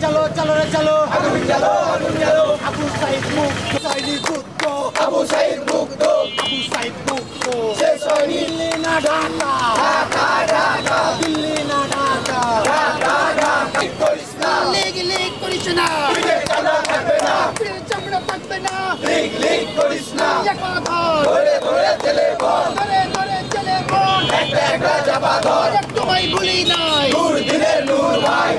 चलो चलो रे चलो আবু সাইদ মুক্ত আবু সাইদ মুক্ত শেষ হয়নি দিল্লি না ঢাকা দিল্লি না ঢাকা করিস না লিগ করিস না চামড়া থাকবে না চামড়া থাকবে না লিগ করিস না ধরে চলে বল ধরে চলে বল একটা চাপা ধর তোমায় ভুলি নাই নূর দিনের নূর ভাই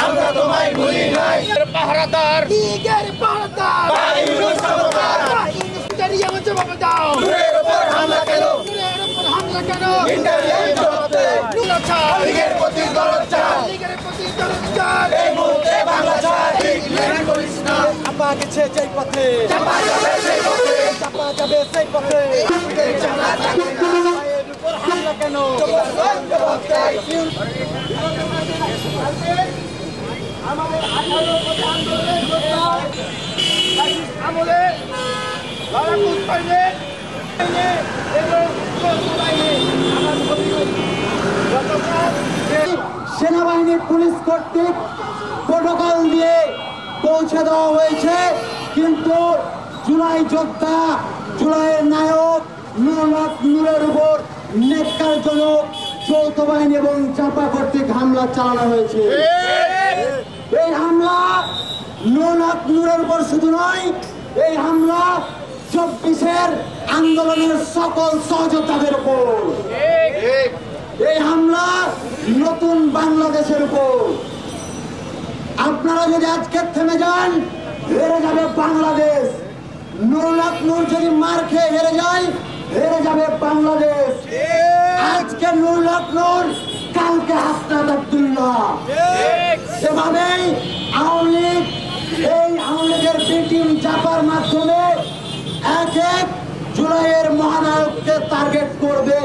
আমরা তোমায় ভুলি নাই পাহারাদার দিগের পাহারাদার বায়ুর সরকার ইন্ডিয়া মঞ্চ বাবা দাও নূরের উপর হামলা কেন ইন্ডিয়ার জবাব দে লিগের প্রতি দরদ চাল এই মুহূর্তে বাংলা ছাড় লিগ করিস না আপা গেছে যেই পথে চাপা যাবে সেই পথে চাপা থাকবে না বায়ুর উপর হামলা কেন জবাব চাই আমাদের 18 আন্দোলনের যোদ্ধা আমলে লড়াকু বাহিনী এবং সেনাবাহিনী পুলিশ কর্তৃক প্রোটোকল দিয়ে পৌঁছে দেওয়া হয়েছে, কিন্তু জুলাই যোদ্ধা জুলাইয়ের নায়ক নূরের উপর নেককারজনক যৌথ বাহিনী এবং চাপা কর্তৃক হামলা চালানো হয়েছে। এই হামলা নূরের উপর শুধু নয়, এই হামলা 24-এর আন্দোলনের সকল সহযোদ্ধাদের উপর, এই হামলা নতুন বাংলাদেশের উপর। আপনারা যদি আজকে থেমে যান, হেরে যাবে বাংলাদেশ। নূর যদি মার খেয়ে হেরে যায়, হেরে যাবে বাংলাদেশ। আজকে নূর কালকে হাসনাত আব্দুল্লাহ। এভাবেই আওয়ামী লীগের বি টিম চাপার মাধ্যমে এক জুলাইয়ের মহানায়ককে টার্গেট করবে,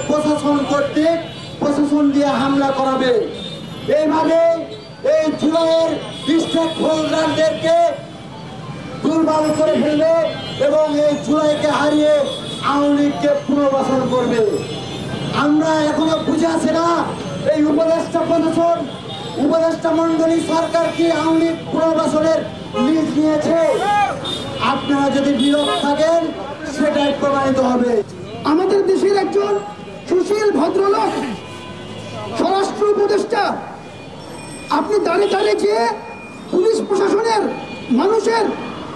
প্রশাসন কর্তৃক প্রশাসন দিয়ে হামলা করাবে। এইভাবে এই জুলাইয়ের স্টেক হোল্ডারদেরকে দুর্বল করে ফেলবে এবং এই জুলাইকে হারিয়ে আওয়ামী লীগকে পুনর্বাসন করবে। আমরা এখনো বুঝে আছি না এই উপদেষ্টা মন্ডলী সরকার কি আওয়ামী লীগ পুনর্বাসনের লিজ নিয়েছে। আপনারা যদি বিরোধ থাকেন সেটাই প্রমাণিত হবে। আমাদের দেশের একজন সুশীল ভদ্রলোক স্বরাষ্ট্র উপদেষ্টা, আপনি দাঁড়িয়ে গিয়ে পুলিশ প্রশাসনের মানুষের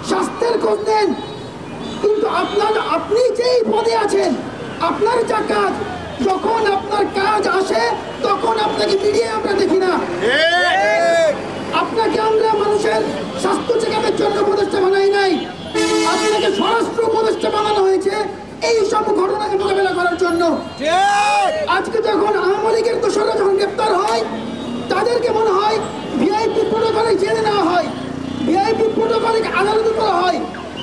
স্বাস্থ্যের খোঁজ নেন, কিন্তু আপনি যেই পদে আছেন, আপনার যা কাজ, যখন আপনার কাজ আসে তখন আপনাকে মিডিয়ায় আমরা দেখি না। আপনাকে আমরা মানুষের স্বাস্থ্য চেকআপের জন্য উপদেষ্টা বানাই নাই, আপনাকে স্বরাষ্ট্র উপদেষ্টা বানানো হয়েছে এই সব ঘটনাকে মোকাবেলা করার জন্য। আজকে যখন আওয়ামী লীগের দোষরা যখন গ্রেপ্তার হয়, তাদেরকে মনে হয় ভিআইপি প্রোটোকলে জেলে নেওয়া হয়, ভিআইপি প্রোটোকলে আদালতে করা হয়,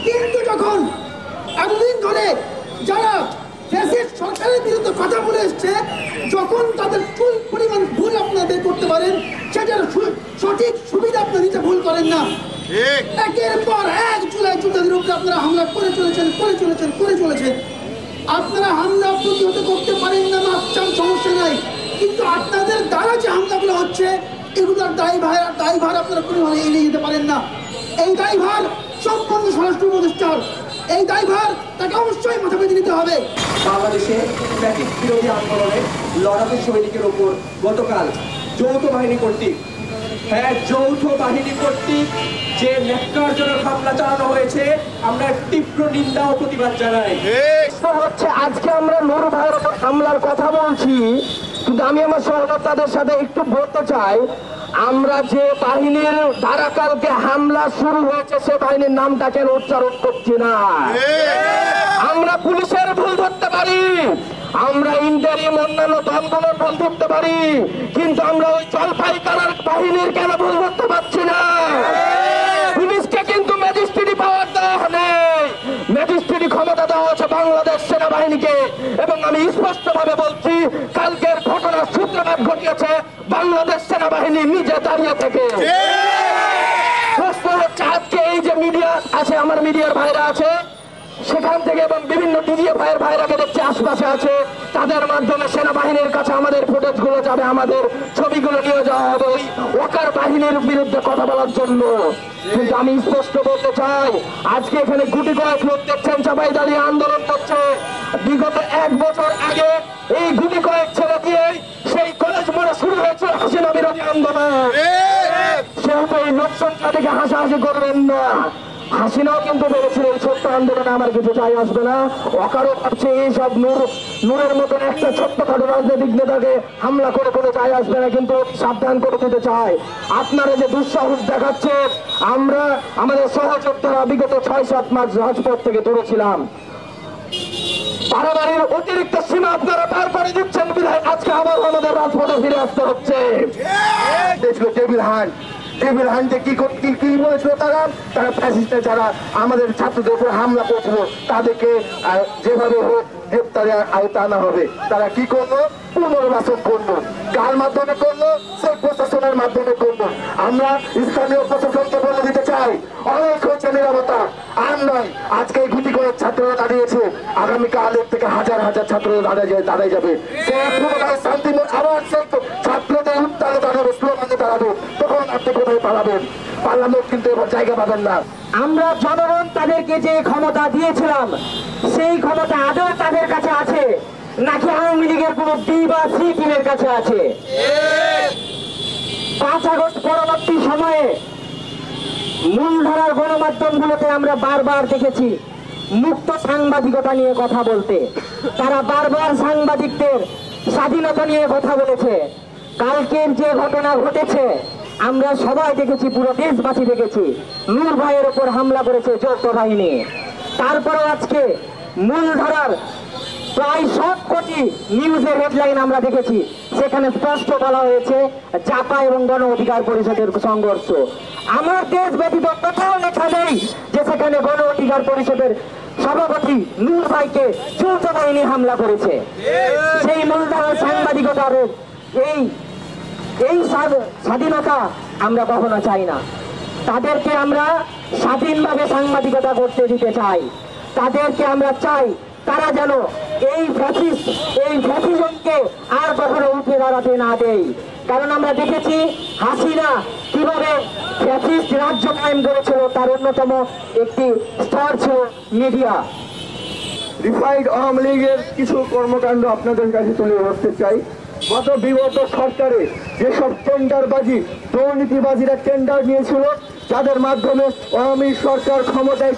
কিন্তু যখন এতদিন ধরে যারা সরকারের বিরুদ্ধে কথা বলে এসছে, যখন তাদের ফুল পরিমাণ ভুল আপনারা বের করতে পারেন, সেটার সঠিক সুবিধা আপনারা নিতে ভুল করেন না। একের পর এক জুলাই যোদ্ধাদের উপরে আপনারা হামলা করে চলেছেন। আপনারা হামলা প্রতিহত করতে পারেন না, মাপচান সমস্যা নাই, কিন্তু আপনাদের দ্বারা যে হামলাগুলো হচ্ছে এগুলোর দায়ভার আপনারা কোনোভাবে এড়িয়ে যেতে পারেন না। এই দায়ভার সম্পূর্ণ স্বরাষ্ট্র উপদেষ্টার, এই দায়ভার তাকে অবশ্যই মাথা পেতে নিতে হবে। বাংলাদেশে ব্যাটিক বিরোধী আন্দোলনে লড়াকু সৈনিকের ওপর গতকাল যৌথ বাহিনী কর্তৃক যে ন্যাক্কারজনক হামলা চালানো হয়েছে, আমরা তীব্র নিন্দা ও প্রতিবাদ জানাই। আজকে আমরা নূর ভাইয়ের উপর হামলার কথা বলছি, কিন্তু আমি আমার সহযোদ্ধাদের সাথে একটু বলতে চাই, আমরা যে বাহিনীর দ্বারা কালকে হামলা শুরু হয়েছে সে বাহিনীর নামটা কেন উচ্চারণ করছি না। আমরা পুলিশের ভুল ধরতে পারি, আমরা ইন্টারিম অন্যান্য দলগুলোর ভুল ধরতে পারি, কিন্তু আমরা ওই জলপাইকারার বাহিনীর কেন ভুল ধরতে পারছি না। পুলিশকে কিন্তু ম্যাজিস্ট্রেটি পাওয়ার দেওয়া নেই, ম্যাজিস্ট্রেটি ক্ষমতা দেওয়া হচ্ছে বাংলাদেশ সেনাবাহিনীকে। এবং আমি স্পষ্ট ভাবে বলছি, কালকের ঘটনার সূত্রপাত ঘটিয়েছে বাংলাদেশ সেনাবাহিনী নিজে দাঁড়িয়ে থেকে। প্রশ্ন হচ্ছে, আজকে এই যে মিডিয়া আছে, আমার মিডিয়ার ভাইরা আছে, সেখান থেকে এবং বিভিন্ন ডিজিএফআই এর ভাইরাকে দেখছি আশপাশে আছে, তাদের মাধ্যমে সেনাবাহিনীর কাছে আমাদের ফুটেজ গুলো যাবে, আমাদের ছবিগুলো নিয়ে যাওয়া হবে ওই ওয়াকার বাহিনীর বিরুদ্ধে কথা বলার জন্য। কিন্তু আমি স্পষ্ট বলতে চাই, আজকে এখানে গুটি কয়েক লোক দেখছেন সবাই দাঁড়িয়ে আন্দোলন করছে। বিগত 1 বছর আগে এই গুটি কয়েক ছেলে দিয়ে সেই কলেজ মোড়ে শুরু হয়েছে হাসিনা বিরোধী আন্দোলন। সেহেতু এই লোক সংখ্যা থেকে হাসাহাসি করবেন না। হাসিনাও কিন্তু বলেছিল এই ছোট্ট আন্দোলনে আমার কিছু চাই আসবে না। অকারও ভাবছে এইসব নূরের মতন একটা ছোট্টখাটো রাজনৈতিক নেতাকে হামলা করে কোনো চাই আসবে না। কিন্তু সাবধান করে দিতে চাই, আপনারা যে দুঃসাহস দেখাচ্ছেন, আমরা আমাদের সহযোদ্ধারা বিগত 6-7 মাস রাজপথ থেকে দূরেছিলাম। পারাবাড়ির অতিরিক্ত সীমা আপনারা পার করে দিচ্ছেন বিধায় আজকে আবার আমাদের রাজপথে ফিরে আসতে হচ্ছে। টেবিল হান্টে কি বলেছিল তারা ফ্যাসিস্টে যারা আমাদের ছাত্রদের উপর হামলা করেছিল তাদেরকে যেভাবে হোক গ্রেপ্তারের আওতা আনা হবে। তারা কি করলো? পুনর্বাসন করলো। কার মাধ্যমে করলো? সেই প্রশাসনের মাধ্যমে করলো। আমরা স্থানীয় প্রশাসনকে বলে দিতে চাই, অনেক হয়েছে নিরাপত্তা, আর নয়। আজকে গুটি করে ছাত্ররা দাঁড়িয়েছে, আগামীকালের থেকে হাজার হাজার ছাত্ররা দাঁড়িয়ে যাবে। সেই পুনরায় শান্তিময় আবার ছাত্রদের উত্তালে দাঁড়াবে, স্লোগানে দাঁড়াবে। তখন আপনি কোথায় পালাবেন? পালানোর কিন্তু এবার জায়গা পাবেন না। আমরা জনগণ তাদেরকে যে ক্ষমতা দিয়েছিলাম সেই ক্ষমতা আদৌ তাদের কাছে আছে নাকি আওয়ামী লীগের কোন বি বা সি টিমের কাছে আছে? 5 আগস্ট পরবর্তী সময়ে মূলধারার গণমাধ্যমগুলোতে আমরা বারবার দেখেছি মুক্ত সাংবাদিকতা নিয়ে কথা বলতে। তারা বারবার সাংবাদিকদের স্বাধীনতা নিয়ে কথা বলেছে। কালকের যে ঘটনা ঘটেছে আমরা সবাই দেখেছি, পুরো দেশবাসী দেখেছি, নূর ভাইয়ের উপর হামলা করেছে যৌথ বাহিনী। তারপরেও আজকে মূলধারার প্রায় 7 কোটি নিউজের হেডলাইন আমরা দেখেছি, সেখানে স্পষ্ট বলা হয়েছে জাপা এবং গণ অধিকার পরিষদের সংঘর্ষ। আমার দেশ ব্যতীত কোথাও লেখা নেই যে সেখানে গণ অধিকার পরিষদের সভাপতি নূর ভাইকে যৌথ বাহিনী হামলা করেছে। সেই মূলধারার সাংবাদিকতার এই স্বাধীনতা আমরা কখনো চাই না। তাদেরকে আমরা স্বাধীনভাবে সাংবাদিকতা করতে দিতে চাই। তাদেরকে আমরা চাই তারা যেন এই ফ্যাসিজমকে আর কখনো উঠে দাঁড়াতে না দেয়। কারণ আমরা দেখেছি হাসিনা কিভাবে ফ্যাসিস্ট রাজ্য কায়েম করেছিল, তার অন্যতম একটি স্তর ছিল মিডিয়া। রিফাইড আওয়ামী লীগের কিছু কর্মকাণ্ড আপনাদের কাছে তুলে ধরতে চাই। গত বিগত সরকারে যেসব টেন্ডারবাজি, দুর্নীতিবাজিরা টেন্ডার নিয়েছিল, যাদের মাধ্যমে আওয়ামী সরকার ক্ষমতায়